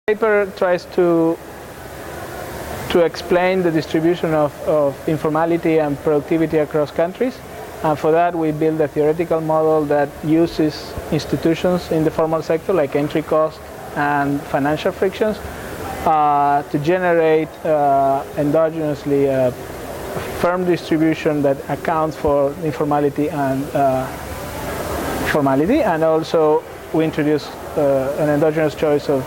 The paper tries to explain the distribution of informality and productivity across countries, and for that we build a theoretical model that uses institutions in the formal sector like entry cost and financial frictions to generate endogenously a firm distribution that accounts for informality and formality, and also we introduce an endogenous choice of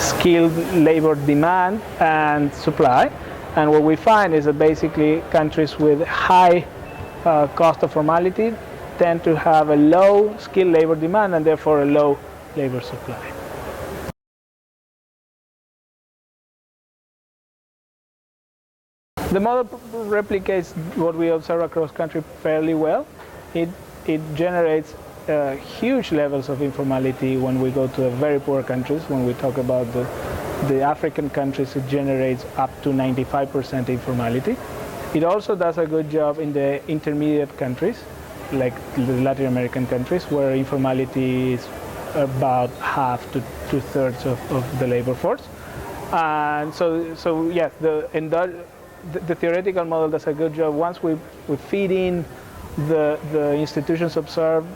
skilled labor demand and supply. And what we find is that basically countries with high cost of formality tend to have a low skilled labor demand and therefore a low labor supply. The model replicates what we observe across country fairly well. It generates huge levels of informality when we go to the very poor countries. When we talk about the African countries, it generates up to 95% informality. It also does a good job in the intermediate countries, like the Latin American countries, where informality is about half to two-thirds of the labor force. And so yes, the theoretical model does a good job. Once we feed in the institutions observed,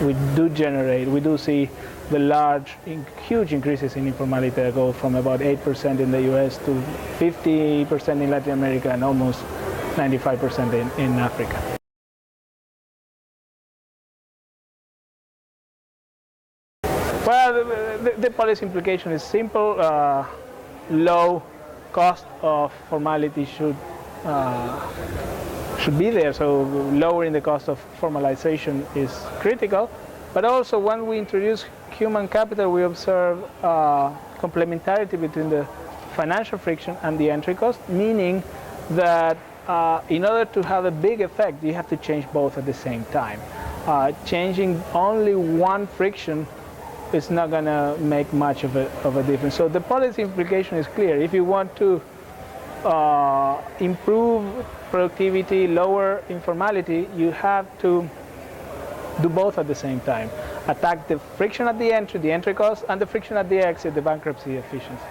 we do see the huge increases in informality that go from about 8% in the US to 50% in Latin America and almost 95% in Africa. Well, the policy implication is simple. Low cost of formality should be there, so lowering the cost of formalization is critical. But also when we introduce human capital, we observe complementarity between the financial friction and the entry cost, meaning that in order to have a big effect, you have to change both at the same time. Changing only one friction is not going to make much of a difference. So the policy implication is clear. If you want to improve productivity, lower informality, you have to do both at the same time. Attack the friction at the entry cost, and the friction at the exit, the bankruptcy efficiency.